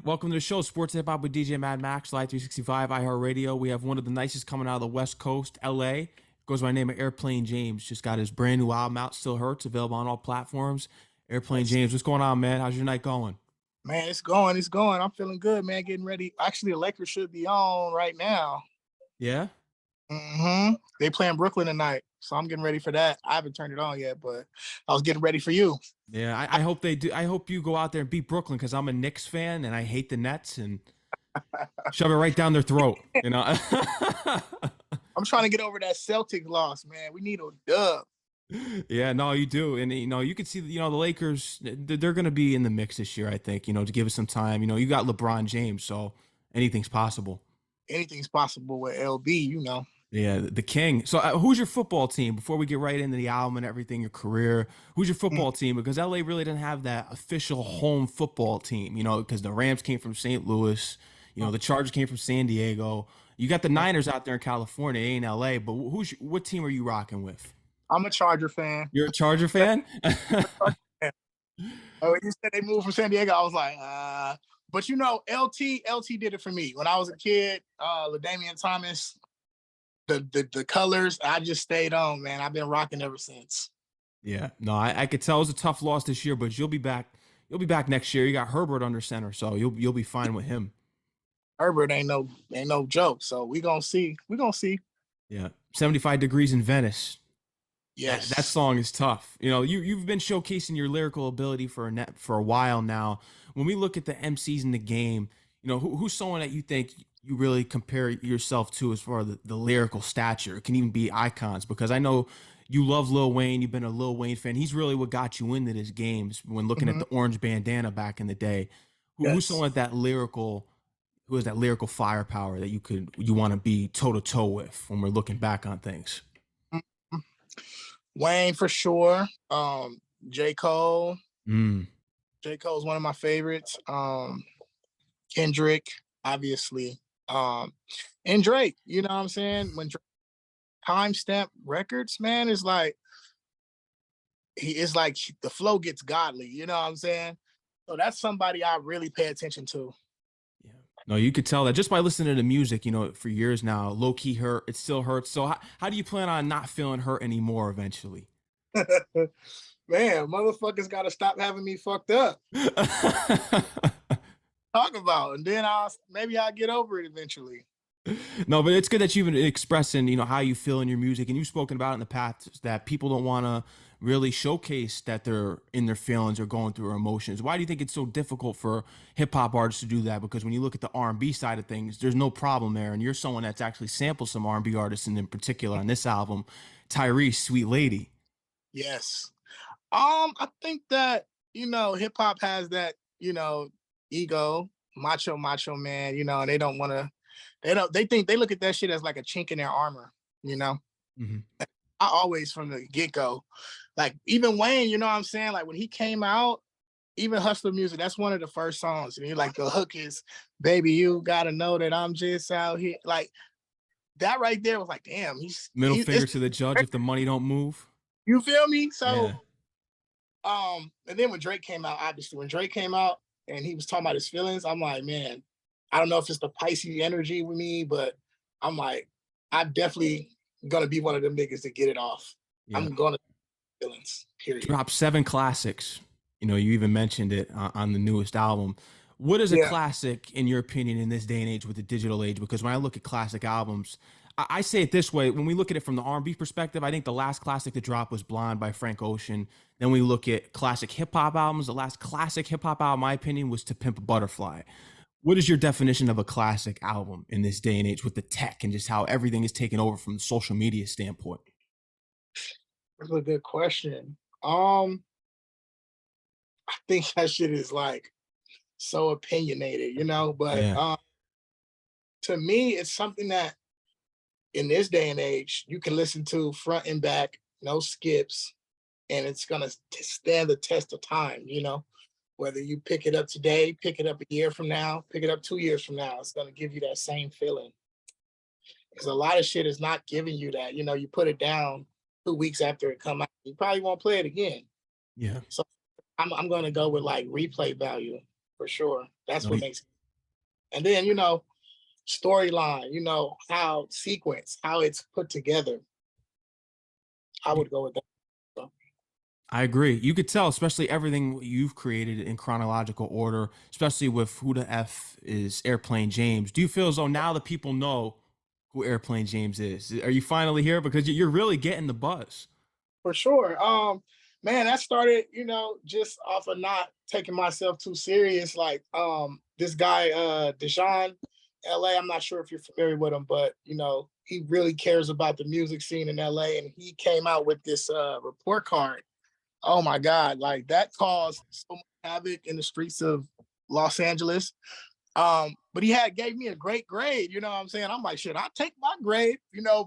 Welcome to the show, Sports Hip Hop with DJ Mad Max, Live 365, iHeartRadio. We have one of the nicest coming out of the West Coast, LA. Goes by the name of Airplane James. Just got his brand new album out, Still Hurts, available on all platforms. Airplane James, what's going on, man? How's your night going? Man, it's going. I'm feeling good, man. Getting ready. Actually, the Lakers should be on right now. Yeah? They playing Brooklyn tonight, so I'm getting ready for that. I haven't turned it on yet, but I was getting ready for you. Yeah, I hope they do. I hope you go out there and beat Brooklyn because I'm a Knicks fan and I hate the Nets and shove it right down their throat, you know? I'm trying to get over that Celtics loss, man. We need a dub. Yeah, no, you do. And, you can see, the Lakers, they're going to be in the mix this year, I think, to give us some time. You got LeBron James, so anything's possible. Anything's possible with LB, Yeah, the king. So who's your football team before we get right into the album and everything, your career? Who's your football team? Because LA really didn't have that official home football team, because the Rams came from St. Louis, the Chargers came from San Diego. You got the Niners out there in California, in LA, but what team are you rocking with? I'm a Charger fan. You're a Charger fan? Oh, you said they moved from San Diego. I was like, but LT did it for me. When I was a kid, LaDainian Thomas, the colors, I just stayed on, man. I've been rocking ever since. Yeah, no, I could tell it was a tough loss this year, but you'll be back. You'll be back next year. You got Herbert under center, so you'll be fine with him. Herbert ain't no joke. So we gonna see. Yeah, 75 Degrees in Venice. Yes, that song is tough. You've been showcasing your lyrical ability for a while now. When we look at the MCs in the game, who's someone that you think you really compare yourself to as far as the lyrical stature? It can even be icons, because I know you love Lil Wayne. You've been a Lil Wayne fan. He's really what got you into this game when looking at the orange bandana back in the day. Who's someone who has that lyrical firepower that you want to be toe to toe with when we're looking back on things? Wayne for sure. J. Cole. J. Cole is one of my favorites. Kendrick, obviously. And Drake, you know what I'm saying? When Drake timestamp records, man, it's like the flow gets godly, you know what I'm saying? So that's somebody I really pay attention to. Yeah. No, you could tell that just by listening to the music, for years now. Low key hurt, it still hurts. So how do you plan on not feeling hurt anymore eventually? Man, motherfuckers got to stop having me fucked up. Talk about, and then maybe I'll get over it eventually. No, but it's good that you've been expressing, how you feel in your music, and you've spoken about it in the past that people don't want to really showcase that they're in their feelings or going through their emotions. Why do you think it's so difficult for hip hop artists to do that? Because when you look at the R&B side of things, there's no problem there, and you're someone that's actually sampled some R&B artists, and in particular on this album, Tyre, Sweet Lady. Yes. I think that, hip hop has that, ego, macho man, and they don't want to, they look at that shit as like a chink in their armor, I always, from the get-go, like even Wayne, you know what I'm saying? Like when he came out, even Hustler Music, that's one of the first songs. And like the hook is, baby, you gotta know that I'm just out here. Like that right there was like, damn, middle finger to the judge if the money don't move. You feel me? So, yeah. And then when Drake came out, obviously, and he was talking about his feelings, I'm like, man, I don't know if it's the Pisces energy with me, but I'm like, I'm definitely gonna be one of them niggas to get it off. Yeah. I'm gonna feelings. Period. Drop 7 classics. You even mentioned it on the newest album. What is a classic in your opinion in this day and age with the digital age? Because when I look at classic albums, I say it this way. When we look at it from the R&B perspective, I think the last classic to drop was Blonde by Frank Ocean. Then we look at classic hip-hop albums. The last classic hip-hop album, in my opinion, was To Pimp a Butterfly. What is your definition of a classic album in this day and age with the tech and just how everything is taken over from the social media standpoint? That's a good question. I think that shit is like so opinionated, but to me, it's something that in this day and age, you can listen to front and back, no skips, and it's going to stand the test of time, whether you pick it up today, pick it up a year from now, pick it up 2 years from now, it's going to give you that same feeling. Because a lot of shit is not giving you that, you put it down 2 weeks after it come out, you probably won't play it again. Yeah. So I'm going to go with like replay value for sure. That's what makes it And then, storyline, how sequence, how it's put together. I would go with that. So. I agree. You could tell, especially everything you've created in chronological order, especially with who the F is Airplane James. Do you feel as though now the people know who Airplane James is? Are you finally here? Because you're really getting the buzz. For sure. Man, that started, just off of not taking myself too serious. Like this guy, Deshaun, LA, I'm not sure if you're familiar with him, but he really cares about the music scene in LA. And he came out with this report card. Oh my God, like that caused so much havoc in the streets of Los Angeles. But he gave me a great grade, you know what I'm saying? I'm like, shit, I'll take my grade,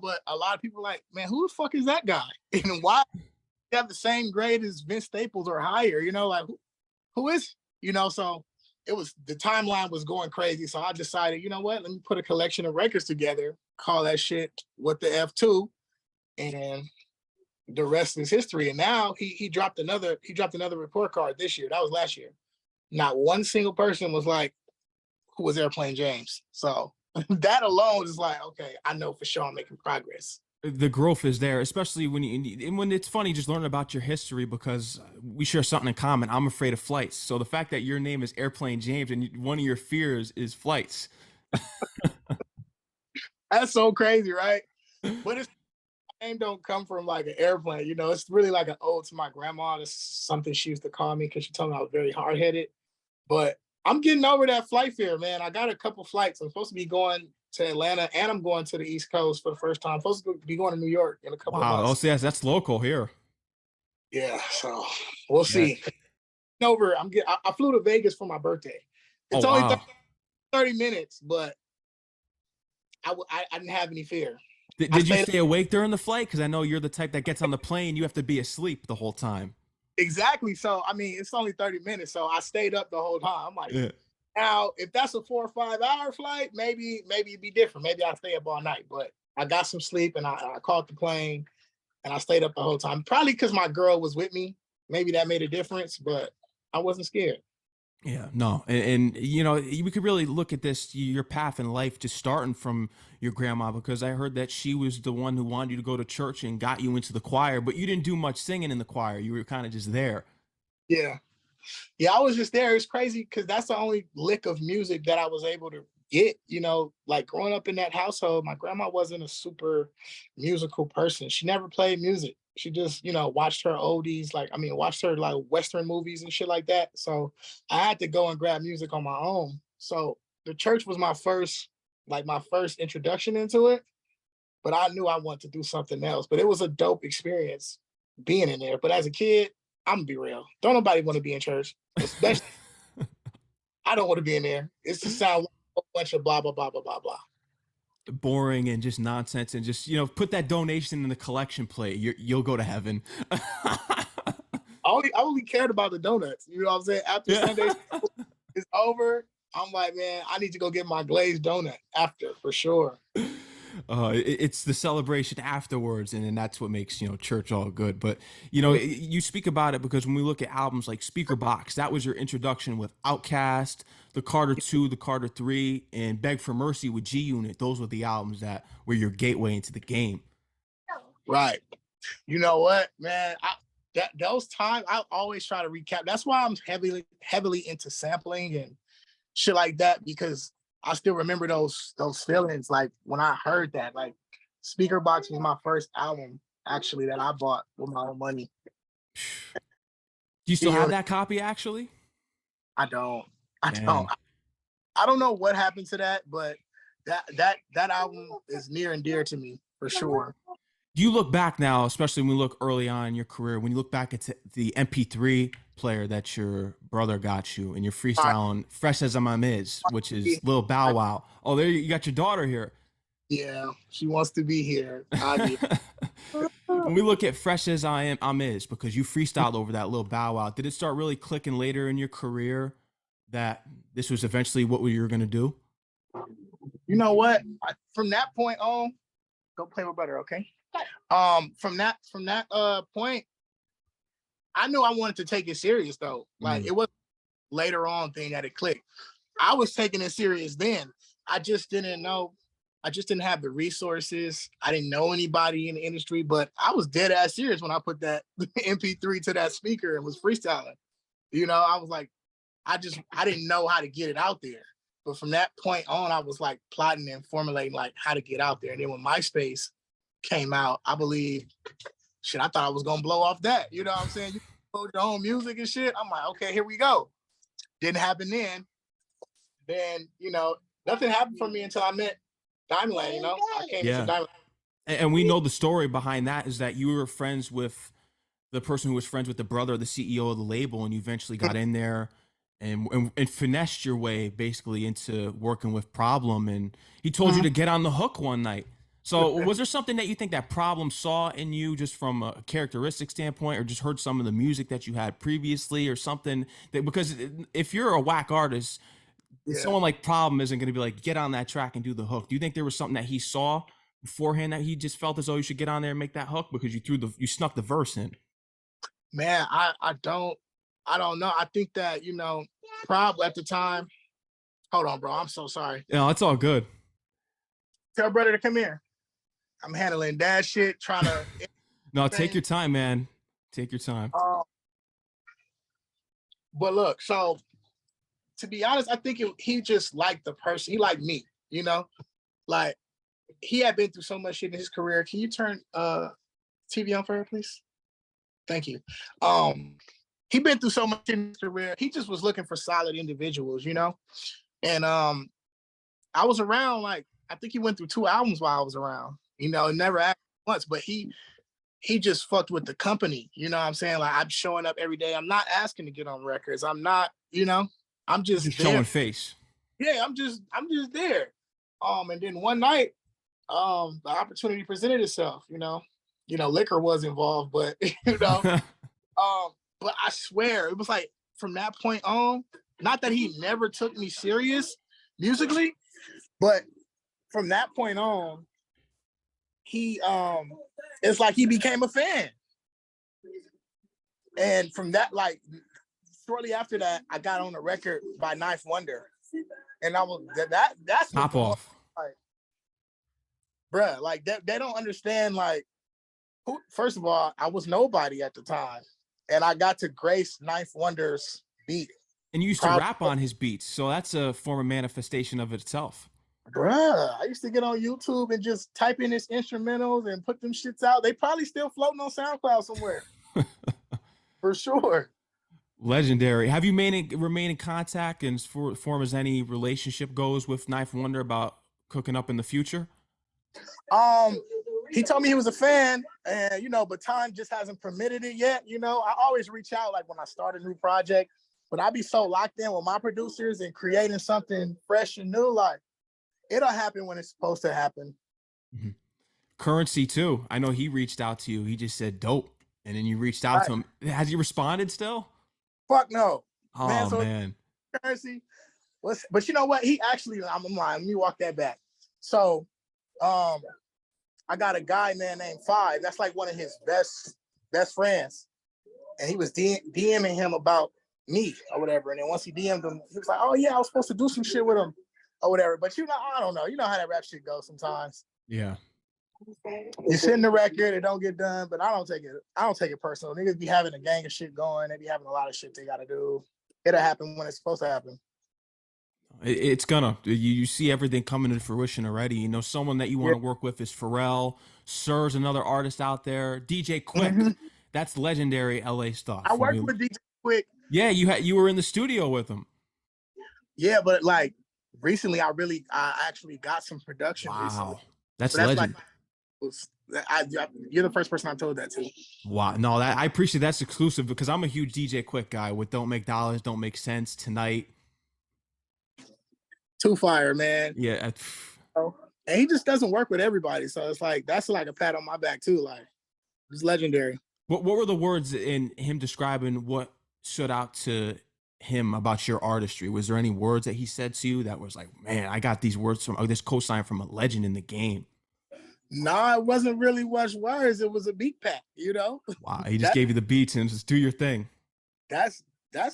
but a lot of people are like, man, who the fuck is that guy? And why you have the same grade as Vince Staples or higher, like who is, so the timeline was going crazy. So I decided, you know what, let me put a collection of records together, call that shit What the F2, and the rest is history. And now he dropped another report card this year. That was last year. Not one single person was like, who was Airplane James? So that alone is like, okay, I know for sure I'm making progress. The growth is there, especially when it's funny just learning about your history, because we share something in common. I'm afraid of flights. So the fact that your name is Airplane James and one of your fears is flights. That's so crazy, right? But it's name don't come from like an airplane, it's really like an ode to my grandma. That's something she used to call me because she told me I was very hard-headed. But I'm getting over that flight fear, man. I got a couple flights. I'm supposed to be going to Atlanta, and I'm going to the East Coast for the first time. I'm supposed to be going to New York in a couple of months. Oh, yes, that's local here. Yeah, so we'll see. Over, I flew to Vegas for my birthday. It's only 30 minutes, but I didn't have any fear. Did you stay awake during the flight? Because I know you're the type that gets on the plane, you have to be asleep the whole time. Exactly. So, I mean, it's only 30 minutes. So I stayed up the whole time. I'm like, Now, if that's a 4 or 5 hour flight, maybe it'd be different. Maybe I'll stay up all night. But I got some sleep and I caught the plane and I stayed up the whole time. Probably because my girl was with me. Maybe that made a difference, but I wasn't scared. Yeah, no. And we could really look at this, your path in life, just starting from your grandma, because I heard that she was the one who wanted you to go to church and got you into the choir, but you didn't do much singing in the choir. You were kind of just there. Yeah. Yeah, I was just there. It's crazy because that's the only lick of music that I was able to get, like growing up in that household. My grandma wasn't a super musical person. She never played music. She just, watched her oldies, watched her like Western movies and shit like that. So I had to go and grab music on my own. So the church was my first introduction into it. But I knew I wanted to do something else. But it was a dope experience being in there. But as a kid, I'm gonna be real. Don't nobody want to be in church, especially. I don't want to be in there. It's just sound like a bunch of blah blah blah blah blah blah. Boring and just nonsense, and just put that donation in the collection plate. You'll go to heaven. I only cared about the donuts. You know what I'm saying? After Sunday is over, I'm like, man, I need to go get my glazed donut after for sure. It's the celebration afterwards, and then that's what makes church all good. But you speak about it because when we look at albums like Speaker Box, that was your introduction with Outkast, the Carter 2, the Carter 3, and Beg for Mercy with G Unit. Those were the albums that were your gateway into the game. Right. You know what, man? Those times I always try to recap. That's why I'm heavily into sampling and shit like that, because I still remember those feelings. Like when I heard that, like Speaker Box was my first album actually that I bought with my own money. Do you still have that copy actually? I don't. I don't know what happened to that, but that album is near and dear to me for sure. Do you look back now, especially when we look early on in your career, when you look back at the MP3 player that your brother got you and you're freestyling Fresh as I'm Is, which is Lil Bow Wow. Oh, there you got your daughter here. Yeah, she wants to be here. When we look at Fresh as I'm Is, because you freestyled over that Lil Bow Wow, did it start really clicking later in your career that this was eventually what you were going to do? You know what? From that point on, go play with butter, okay? From that point, I knew I wanted to take it serious though. Like it was later on thing that it clicked. I was taking it serious then. I just didn't know. I just didn't have the resources. I didn't know anybody in the industry, but I was dead ass serious when I put that MP3 to that speaker and was freestyling. You know, I was like, I didn't know how to get it out there. But from that point on, I was like plotting and formulating like how to get out there. And then when MySpace came out, I believe, shit, I thought I was gonna blow off that. You know what I'm saying? You upload your own music and shit. I'm like, okay, here we go. Didn't happen then. Then, you know, nothing happened for me until I met Diamond, you know? I came into Diamond. And we know the story behind that is that you were friends with the person who was friends with the brother of the CEO of the label, and you eventually got in there and finessed your way basically into working with Problem, and he told you to get on the hook one night. So was there something that you think that Problem saw in you just from a characteristic standpoint, or just heard some of the music that you had previously or something that, because if you're a whack artist, someone like Problem isn't going to be like, get on that track and do the hook. Do you think there was something that he saw beforehand that he just felt as though you should get on there and make that hook because you snuck the verse in? Man, I don't know. I think that, you know, Prob at the time. Hold on, bro. I'm so sorry. No, it's all good. Tell brother to come here. I'm handling that shit, trying to. No, take your time, man. Take your time. But look, so to be honest, I think he just liked the person. He liked me, you know? Like, he had been through so much shit in his career. Can you turn TV on for her, please? Thank you. He been through so much in his career. He just was looking for solid individuals, you know? And I was around, like, I think he went through 2 albums while I was around, you know, never asked once, but he just fucked with the company. You know what I'm saying? Like, I'm showing up every day. I'm not asking to get on records. I'm not, you know, I'm just showing face. Yeah, I'm just there. And then one night, the opportunity presented itself, you know, liquor was involved, but you know, but I swear it was like from that point on, not that he never took me serious musically, but from that point on, he it's like he became a fan. And from that, like shortly after that, I got on a record by Ninth Wonder. And I was that's pop off. Like, bruh, like they don't understand, like, who, first of all, I was nobody at the time. And I got to grace Ninth Wonder's beat. And you used to rap on his beats, so that's a form of manifestation of itself. Bruh, I used to get on YouTube and just type in his instrumentals and put them shits out. They probably still floating on SoundCloud somewhere. For sure. Legendary. Have you remain in contact and for form as any relationship goes with Ninth Wonder about cooking up in the future? He told me he was a fan, and you know, but time just hasn't permitted it yet. You know, I always reach out like when I start a new project, but I be so locked in with my producers and creating something fresh and new. Like, it'll happen when it's supposed to happen. Mm-hmm. Currency too. I know he reached out to you. He just said dope, and then you reached out to him. Has he responded still? Fuck no. Oh man. So man. Currency. But you know what? He actually, I'm lying. Let me walk that back. So, I got a guy, man, named Five. That's like one of his best friends. And he was DMing him about me or whatever. And then once he DM'd him, he was like, oh yeah, I was supposed to do some shit with him or whatever. But you know, I don't know. You know how that rap shit goes sometimes. Yeah. You send the record, it don't get done, but I don't take it personal. Niggas be having a gang of shit going. They be having a lot of shit they gotta do. It'll happen when it's supposed to happen. It's gonna. You see everything coming to fruition already. You know, someone that you want to work with is Pharrell. Sir's another artist out there. DJ Quik. Mm-hmm. That's legendary LA stuff. I worked with DJ Quik. Yeah, you were in the studio with him. Yeah, but like recently, I actually got some production. Wow, recently. that's legend. You're the first person I told that to. Wow, no, I appreciate that's exclusive because I'm a huge DJ Quik guy with Don't Make Dollars, Don't Make Sense, Tonight. Too fire, man. Yeah. And he just doesn't work with everybody. So it's like, that's like a pat on my back too. Like, it's legendary. What were the words in him describing what stood out to him about your artistry? Was there any words that he said to you that was like, man, I got these words from this cosign from a legend in the game? Nah, it wasn't really much words. It was a beat pack, you know? Wow. He just gave you the beats and just do your thing. That's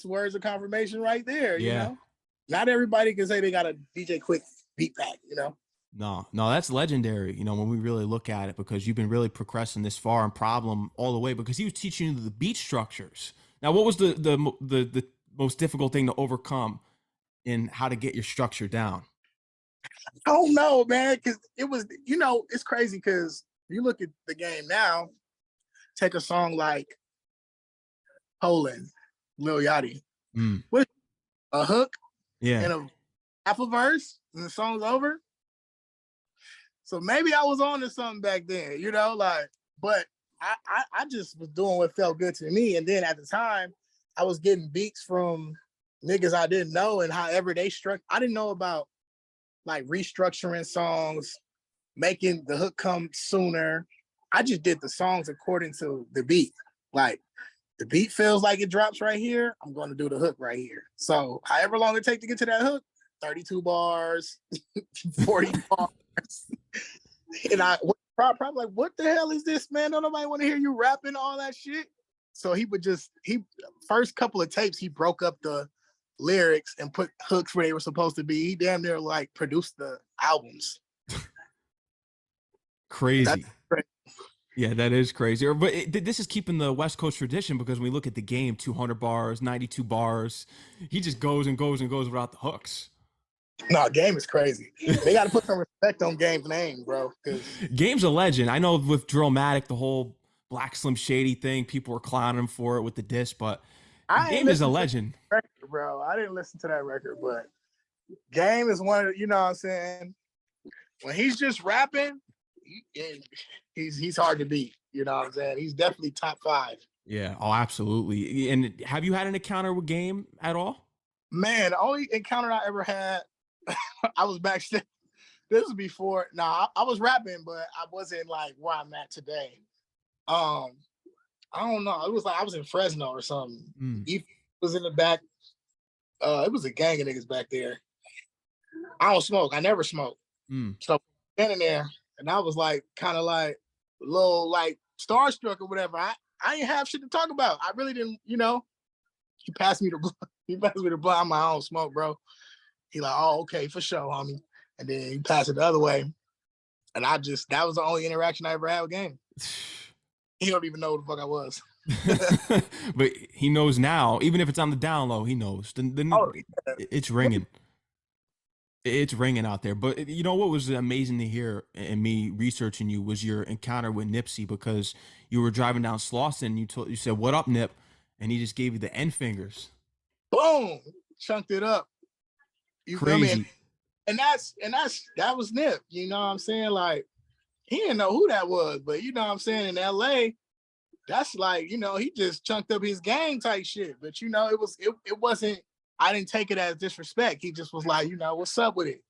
words of confirmation right there, you know? not everybody can say they got a DJ Quik beat pack, you know? No, that's legendary, you know, when we really look at it, because you've been really progressing this far and Problem all the way, because he was teaching you the beat structures. Now, what was the most difficult thing to overcome in how to get your structure down? I don't know, man, because it was, you know, it's crazy because you look at the game now, take a song like Poland, Lil Yachty, with a hook and a half a verse, and the song's over. So maybe I was on to something back then, you know, like, but I just was doing what felt good to me. And then at the time, I was getting beats from niggas I didn't know, and however they struck, I didn't know about like restructuring songs, making the hook come sooner. I just did the songs according to the beat. Like, the beat feels like it drops right here, I'm going to do the hook right here. So however long it takes to get to that hook, 32 bars, 40 bars. And I probably like, what the hell is this, man? Don't nobody want to hear you rapping all that shit. So he first couple of tapes, he broke up the lyrics and put hooks where they were supposed to be. He damn near like produced the albums. Crazy. Yeah, that is crazy. But this is keeping the West Coast tradition, because when we look at the game, 200 bars, 92 bars, he just goes and goes and goes without the hooks. No, Game is crazy. They got to put some respect on Game's name, bro. Game's a legend. I know with Drillmatic, the whole Black Slim Shady thing, people were clowning him for it with the diss, but Game is a legend. Record, bro, I didn't listen to that record, but Game is one of, you know what I'm saying? When he's just rapping, he's hard to beat. You know what I'm saying? He's definitely top 5. Yeah. Oh, absolutely. And have you had an encounter with Game at all? Man, the only encounter I ever had, I was backstage. This was before. I was rapping, but I wasn't like where I'm at today. I don't know. It was like I was in Fresno or something. He was in the back. It was a gang of niggas back there. I don't smoke. I never smoke. So standing there, and I was like, kind of like a little like starstruck or whatever. I ain't have shit to talk about. I really didn't, you know. He passed me the blunt. He passed me the blunt. I'm like, I don't smoke, bro. He like, oh, okay, for sure, homie. And then he passed it the other way. And that was the only interaction I ever had with Game. He don't even know who the fuck I was. But he knows now, even if it's on the down low, he knows. It's ringing. It's ringing out there. But you know what was amazing to hear, and me researching you, was your encounter with Nipsey, because you were driving down Slauson, you said, "What up, Nip?" And he just gave you the end fingers. Boom! Chunked it up. You Crazy. Feel me? And that was Nip. You know what I'm saying? Like, he didn't know who that was, but you know what I'm saying, in LA, that's like, you know, he just chunked up his gang type shit. But you know, it wasn't, I didn't take it as disrespect. He just was like, you know, what's up with it?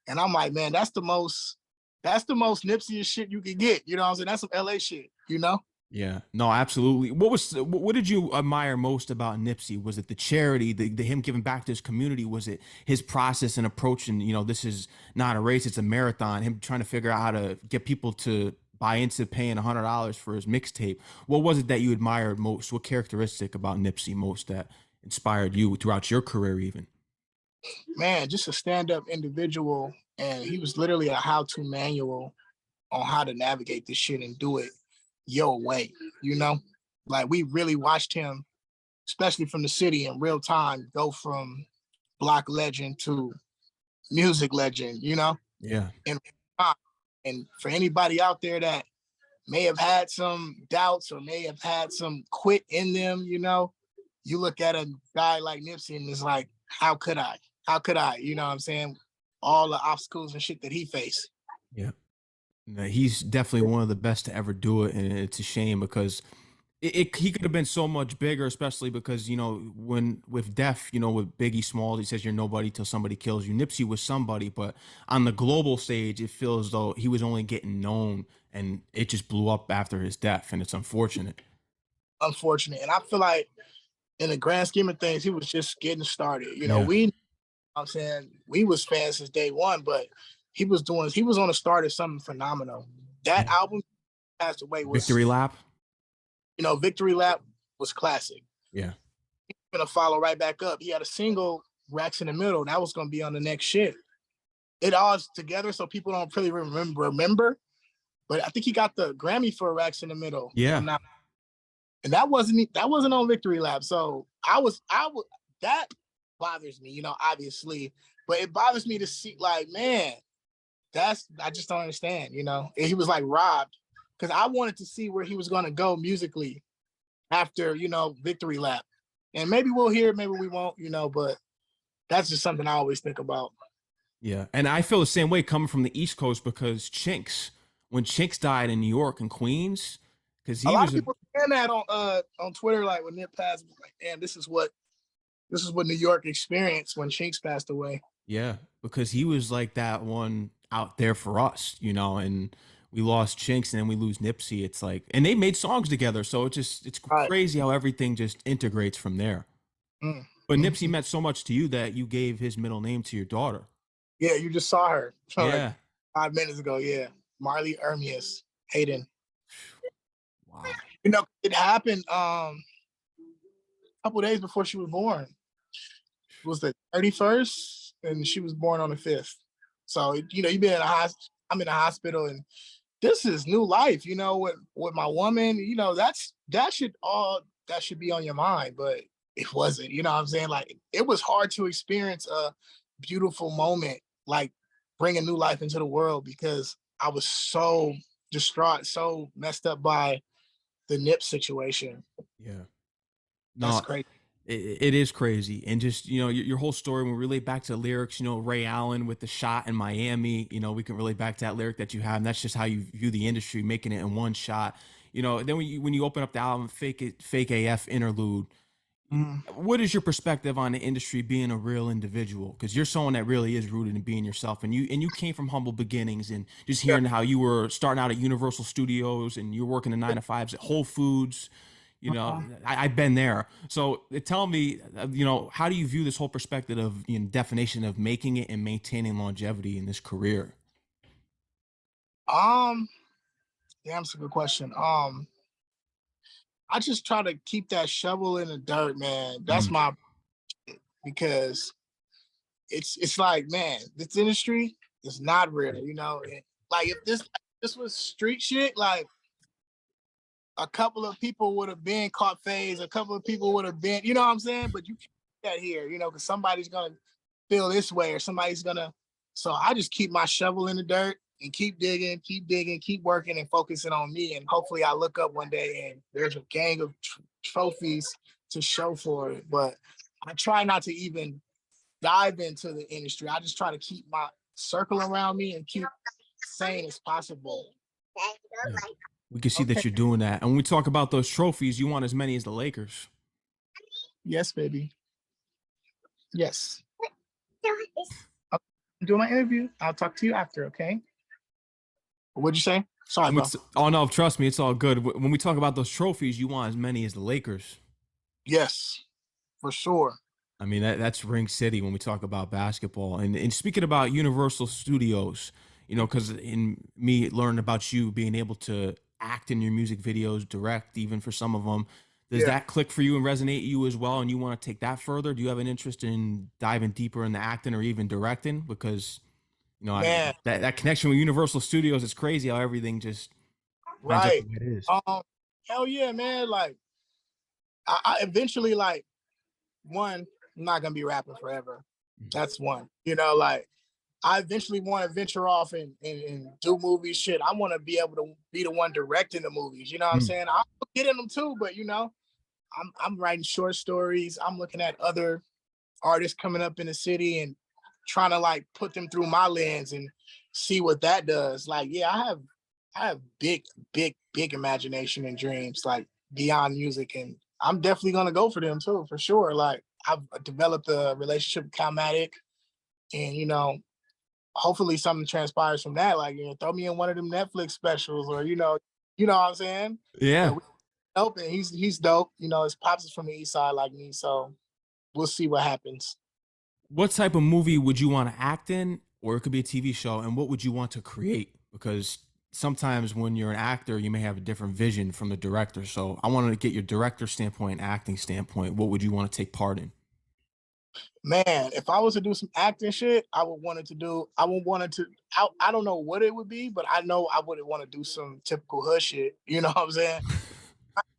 And I'm like, man, that's the most Nipsey shit you can get. You know what I'm saying? That's some LA shit, you know? Yeah, no, absolutely. What did you admire most about Nipsey? Was it the charity, the him giving back to his community? Was it his process and approach? And, you know, this is not a race, it's a marathon. Him trying to figure out how to get people to buy into paying $100 for his mixtape. What was it that you admired most? What characteristic about Nipsey most that inspired you throughout your career even? Man, just a stand-up individual. And he was literally a how-to manual on how to navigate this shit and do it your way, you know? Like, we really watched him, especially from the city, in real time, go from block legend to music legend, you know? Yeah. And for anybody out there that may have had some doubts or may have had some quit in them, you know, you look at a guy like Nipsey and it's like, how could I? How could I? You know what I'm saying? All the obstacles and shit that he faced. Yeah. He's definitely one of the best to ever do it, and it's a shame because he could have been so much bigger, especially because, you know, when with Def, you know, with Biggie Smalls, he says you're nobody till somebody kills you. Nipsey was somebody, but on the global stage, it feels as though he was only getting known, and it just blew up after his death, and it's unfortunate. Unfortunate, and I feel like in the grand scheme of things, he was just getting started. You know, I'm saying, we was fans since day one, but he was on the start of something phenomenal. That album passed away was Victory Lap. You know, Victory Lap was classic. Yeah. He's gonna follow right back up. He had a single Racks in the Middle. That was gonna be on the next shit. It all is together, so people don't really remember. But I think he got the Grammy for Racks in the Middle. Yeah. And that wasn't on Victory Lap. So I was that bothers me, obviously. But it bothers me to see, like, man, I just don't understand, And he was like robbed, because I wanted to see where he was gonna go musically after, Victory Lap. And maybe we'll hear it, maybe we won't, but that's just something I always think about. Yeah. And I feel the same way coming from the East Coast, because when Chinks died in New York and Queens, because he a lot was of people saying that on Twitter, like when Nip passed, like, damn, this is what New York experienced when Chinks passed away. Yeah, because he was like that one out there for us, and we lost Chinks and then we lose Nipsey. It's like, and they made songs together. So it's crazy how everything just integrates from there. But Nipsey meant so much to you that you gave his middle name to your daughter. Yeah, you just saw her. Yeah. Like 5 minutes ago. Yeah. Marley Ermias Hayden. Wow. It happened a couple days before she was born. It was the 31st, and she was born on the 5th. So, you've been I'm in a hospital, and this is new life, with my woman, that should be on your mind, but it wasn't, you know what I'm saying? Like, it was hard to experience a beautiful moment, like bringing new life into the world, because I was so distraught, so messed up by the Nip situation. Yeah. That's crazy. It is crazy. And just, your whole story, when we relate back to the lyrics, Ray Allen with the shot in Miami, we can relate back to that lyric that you have. And that's just how you view the industry, making it in one shot. Then when you open up the album, Fake AF Interlude, what is your perspective on the industry being a real individual? Because you're someone that really is rooted in being yourself, and you came from humble beginnings, and just hearing how you were starting out at Universal Studios and you're working the 9-to-5s at Whole Foods. I've been there. So tell me, how do you view this whole perspective of definition of making it and maintaining longevity in this career? Yeah, that's a good question. I just try to keep that shovel in the dirt, man. That's my, because it's like, man, this industry is not real, like if this was street shit, like a couple of people would have been caught phase, a couple of people would have been, you know what I'm saying? But you can't do that here, because somebody's gonna feel this way, or somebody's gonna. So I just keep my shovel in the dirt and keep digging, keep working, and focusing on me. And hopefully I look up one day and there's a gang of trophies to show for it. But I try not to even dive into the industry. I just try to keep my circle around me and keep sane as possible. Yeah. We can see that you're doing that. And when we talk about those trophies, you want as many as the Lakers. Yes, baby. Yes. I'm doing my interview. I'll talk to you after, okay? What'd you say? Sorry, bro. Oh, no, trust me, it's all good. When we talk about those trophies, you want as many as the Lakers. Yes, for sure. I mean, that's Ring City when we talk about basketball. And speaking about Universal Studios, because in me learning about you being able to act in your music videos, direct even for some of them, does that click for you and resonate you as well? And you want to take that further? Do you have an interest in diving deeper in the acting or even directing? Because, that connection with Universal Studios is crazy how everything just right. It is. Hell yeah, man. Like, I eventually, like, one, I'm not going to be rapping forever. That's one. Like, I eventually want to venture off and do movie shit. I want to be able to be the one directing the movies. You know what I'm saying? I'll get in them too, but I'm writing short stories. I'm looking at other artists coming up in the city and trying to, like, put them through my lens and see what that does. Like, yeah, I have big imagination and dreams, like, beyond music, and I'm definitely gonna go for them too, for sure. Like, I've developed a relationship with Calmatic, and hopefully something transpires from that. Like, throw me in one of them Netflix specials, or you know what I'm saying? Yeah. Dope, and he's dope. His pops is from the East Side like me, so we'll see what happens. What type of movie would you want to act in, or it could be a TV show, and what would you want to create? Because sometimes when you're an actor, you may have a different vision from the director. So I wanted to get your director standpoint and acting standpoint. What would you want to take part in? Man, if I was to do some acting shit, I would want it to, I don't know what it would be, but I know I wouldn't want to do some typical hood shit. You know what I'm saying?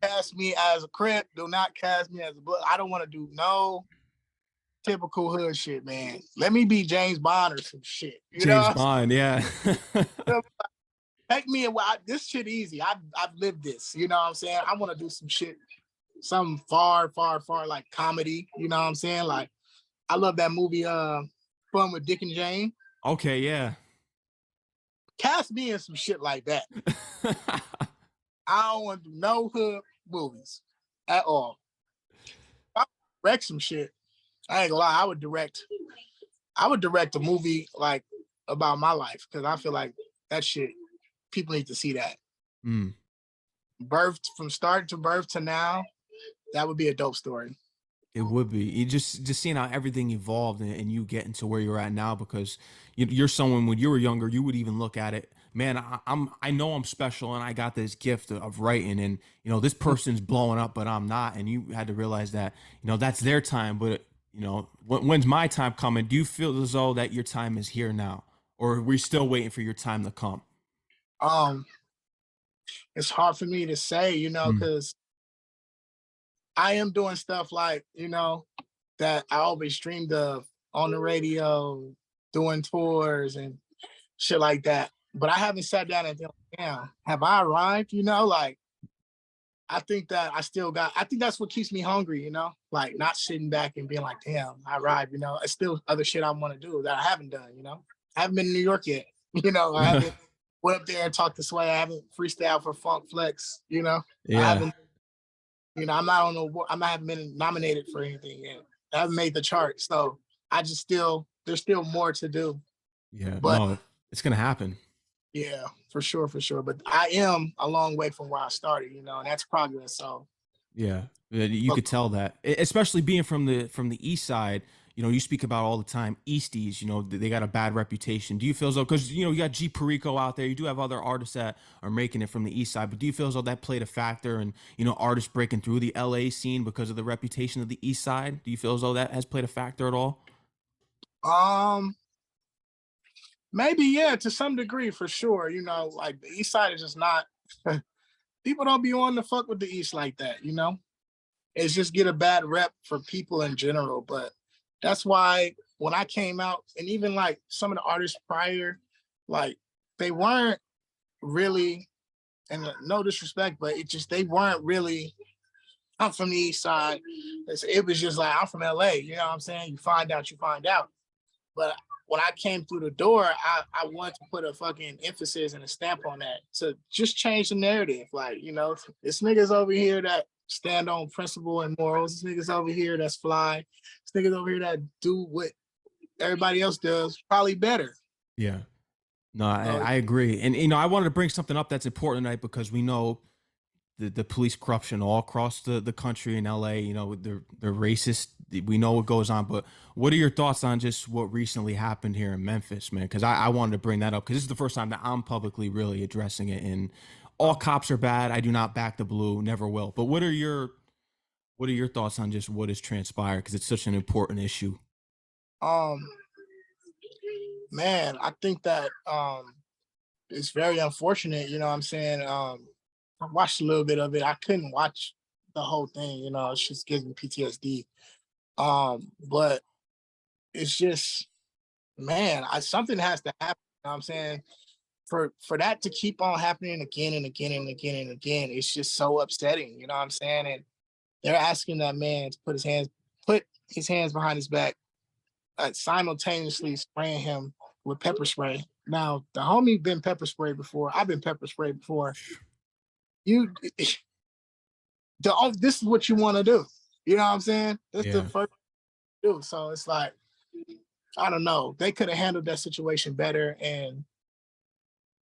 Cast me as a Crip, do not cast me as a Blood. I don't want to do no typical hood shit, man. Let me be James Bond or some shit. You James know? Bond, yeah. Take me and this shit easy. I've lived this. You know what I'm saying? I want to do some shit, some far, far, far like comedy. You know what I'm saying? Like I love that movie, Fun with Dick and Jane. Okay, yeah. Cast me in some shit like that. I don't want to do no hood movies at all. If I direct some shit, I ain't gonna lie, I would direct a movie like about my life because I feel like that shit, people need to see that. Mm. Birth, from start to birth to now, that would be a dope story. It would be. You just seeing how everything evolved and you getting to where you're at now, because you're someone, when you were younger, you would even look at it, man, I know I'm special and I got this gift of writing, and this person's blowing up but I'm not, and you had to realize that that's their time, but when's my time coming? Do you feel as though that your time is here now, or are we still waiting for your time to come? It's hard for me to say, because I am doing stuff like, that I always dreamed of on the radio, doing tours and shit like that. But I haven't sat down and been like, damn, have I arrived? Like, I think that's what keeps me hungry, like not sitting back and being like, damn, I arrived, it's still other shit I want to do that I haven't done, I haven't been in New York yet, I haven't went up there and talked to Sway. I haven't freestyled for Funk Flex, Yeah. I haven't, I'm not on the, I haven't been nominated for anything yet. I haven't made the chart. So there's still more to do. Yeah, but no, it's gonna happen. Yeah, for sure. But I am a long way from where I started, and that's progress. So yeah, you could tell that, especially being from the east side. You speak about all the time, Easties, they got a bad reputation. Do you feel as though, because you got G Perico out there, you do have other artists that are making it from the east side, but do you feel as though that played a factor in artists breaking through the LA scene because of the reputation of the east side? Do you feel as though that has played a factor at all? Maybe, yeah, to some degree, for sure. Like the east side is just not people don't be on the fuck with the east like that, It's just get a bad rep for people in general. But that's why when I came out, and even like some of the artists prior, like they weren't really, and no disrespect, but they weren't really, I'm from the east side. It was just like, I'm from LA, you know what I'm saying? You find out. But when I came through the door, I wanted to put a fucking emphasis and a stamp on that to just change the narrative. Like, it's niggas over here that stand on principle and morals. This niggas over here that's fly. This niggas over here that do what everybody else does, probably better. Yeah. No, I agree. And, I wanted to bring something up that's important tonight, because we know the police corruption all across the country in LA, they're racist. We know what goes on, but what are your thoughts on just what recently happened here in Memphis, man? Because I wanted to bring that up because this is the first time that I'm publicly really addressing it. And all cops are bad. I do not back the blue, never will. But what are your thoughts on just what has transpired? Because it's such an important issue. Man, I think that it's very unfortunate. You know what I'm saying? I watched a little bit of it. I couldn't watch the whole thing. It's just gives me PTSD. But it's just, man, something has to happen. You know what I'm saying? For that to keep on happening again and again and again and again, it's just so upsetting. You know what I'm saying? And they're asking that man to put his hands behind his back, simultaneously spraying him with pepper spray. Now, the homie been pepper sprayed before. I've been pepper sprayed before. This is what you want to do. You know what I'm saying? That's the first do. So it's like, I don't know. They could have handled that situation better, and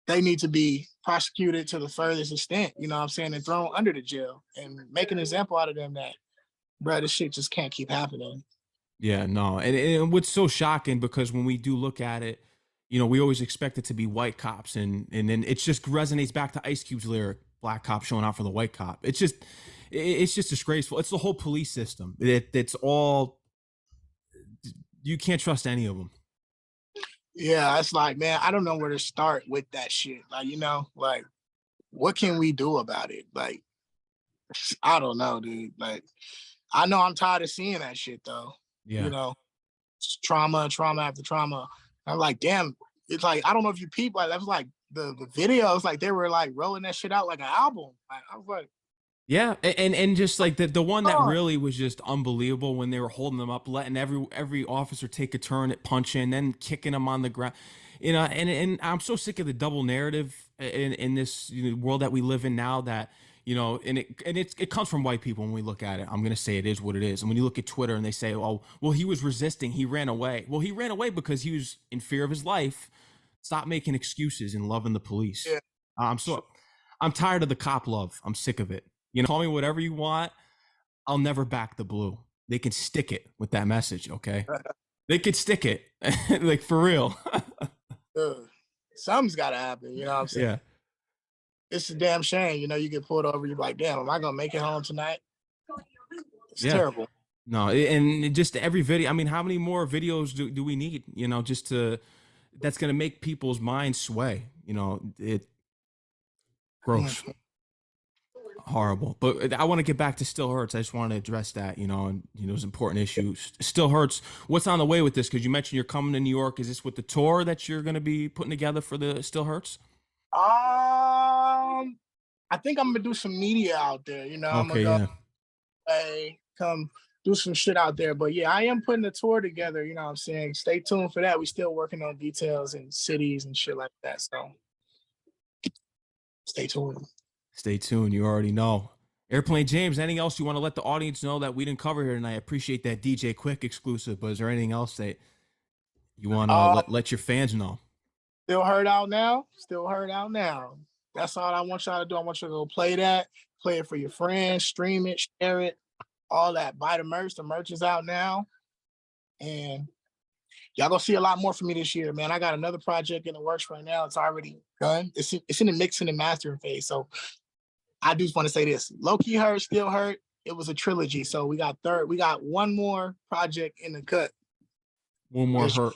they need to be prosecuted to the furthest extent, you know what I'm saying, and thrown under the jail and make an example out of them that, bro, this shit just can't keep happening. Yeah, no. And what's so shocking, because when we do look at it, we always expect it to be white cops, and then it just resonates back to Ice Cube's lyric, black cop showing out for the white cop. It's just disgraceful. It's the whole police system. It's all you can't trust any of them. Yeah, it's like, man, I don't know where to start with that shit. Like, you know, like, what can we do about it? Like, I don't know, dude. Like, I know I'm tired of seeing that shit though. Yeah. You know, trauma, trauma after trauma. I'm like, damn, it's like, I don't know if you peep, like, that was like the videos, like they were like rolling that shit out like an album. Like, I was like, yeah, and just like the one that really was just unbelievable when they were holding them up, letting every officer take a turn at punching, then kicking them on the ground, you know. And I'm so sick of the double narrative in this world that we live in now. That and it comes from white people when we look at it. I'm gonna say it is what it is. And when you look at Twitter and they say, oh, well, he was resisting, he ran away. Well, he ran away because he was in fear of his life. Stop making excuses and loving the police. yeah. I'm tired of the cop love. I'm sick of it. Call me whatever you want. I'll never back the blue. They can stick it with that message, okay? They could stick it, like for real. Something's got to happen. You know what I'm saying? Yeah. It's a damn shame. You get pulled over. You're like, damn, am I gonna make it home tonight? It's terrible. No, and just every video. I mean, how many more videos do we need? Just that's gonna make people's minds sway. It gross. Horrible. But I want to get back to Still Hurts. I just want to address that, and those important issues. Still Hurts. What's on the way with this? Because you mentioned you're coming to New York. Is this with the tour that you're going to be putting together for the Still Hurts? I think I'm gonna do some media out there. I'm gonna go, come do some shit out there. But yeah, I am putting a tour together. You know what I'm saying? Stay tuned for that. We still working on details and cities and shit like that. So stay tuned. Stay tuned. You already know. Airplane James, anything else you want to let the audience know that we didn't cover here tonight? I appreciate that DJ Quik exclusive, but is there anything else that you want to let your fans know? Still Heard Out Now. Still Heard Out Now. That's all I want y'all to do. I want you to go play that. Play it for your friends. Stream it. Share it. All that. Buy the merch. The merch is out now. And y'all gonna see a lot more from me this year, man. I got another project in the works right now. It's already done. It's in the mixing and mastering phase. So I do just want to say this. Low Key Hurt, Still Hurt. It was a trilogy. So we got one more project in the cut. One more hurt.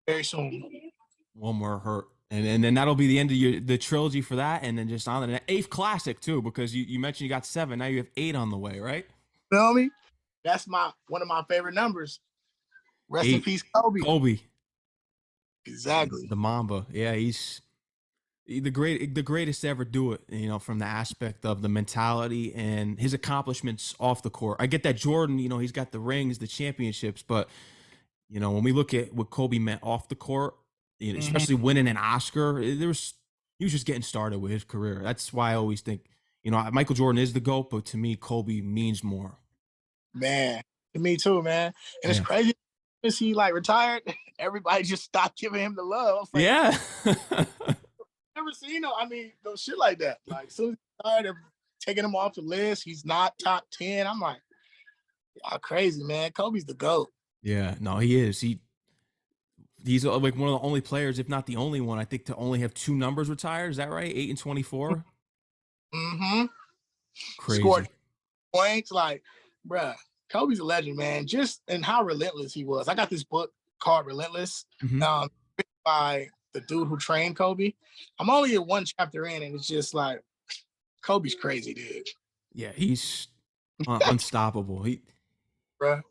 Very soon. One more hurt. And then that'll be the end of the trilogy for that. And then just on the 8th classic too, because you mentioned you got 7. Now you have 8 on the way, right? Feel me? That's one of my favorite numbers. Rest 8. In peace, Kobe. Kobe. Exactly. The Mamba. Yeah, he's the greatest to ever do it, from the aspect of the mentality and his accomplishments off the court. I get that Jordan, he's got the rings, the championships, but when we look at what Kobe meant off the court, especially winning an Oscar, he was just getting started with his career. That's why I always think, Michael Jordan is the GOAT, but to me, Kobe means more. Man, to me too, man. And it's crazy. Since he retired, everybody just stopped giving him the love. Like, yeah. Never seen no shit like that. Like, as soon as he started, they're taking him off the list. He's not top 10. I'm like, y'all crazy, man. Kobe's the GOAT. Yeah, no, he is. He's like one of the only players, if not the only one, I think, to only have 2 numbers retired. Is that right? 8 and 24. Mm-hmm. Crazy. Scored points, bruh. Kobe's a legend, man. Just and how relentless he was. I got this book called Relentless, by the dude who trained Kobe. I'm only at 1 chapter in, and it's just like Kobe's crazy, dude. Yeah, he's unstoppable. Bruh.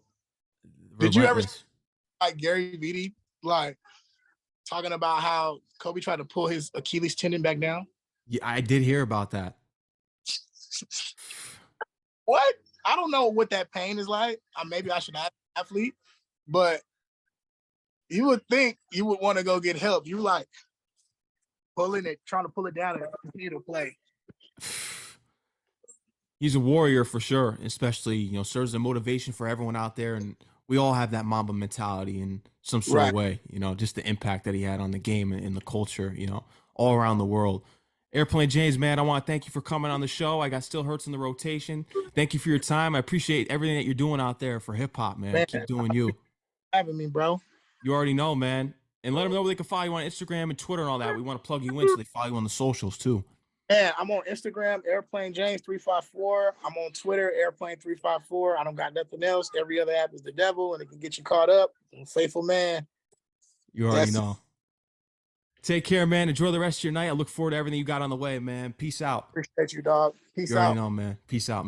Did you ever Gary Vee talking about how Kobe tried to pull his Achilles tendon back down? Yeah, I did hear about that. What? I don't know what that pain is like. Maybe I should have an athlete, but you would think you would want to go get help. You pulling it, trying to pull it down and continue to play. He's a warrior for sure, especially, serves as a motivation for everyone out there. And we all have that Mamba mentality in some sort of way, just the impact that he had on the game and the culture, all around the world. Airplane James, man, I want to thank you for coming on the show. I got Still Hurts in the rotation. Thank you for your time. I appreciate everything that you're doing out there for hip hop, man. Keep doing you. Having me, bro. You already know, man. And let them know where they can follow you on Instagram and Twitter and all that. We want to plug you in so they follow you on the socials too. Man, I'm on Instagram, Airplane James 354. I'm on Twitter, Airplane 354. I don't got nothing else. Every other app is the devil, and it can get you caught up. I'm a faithful man. You already know. Take care, man. Enjoy the rest of your night. I look forward to everything you got on the way, man. Peace out. Appreciate you, dog. Peace You out. already know, man. Peace out, man.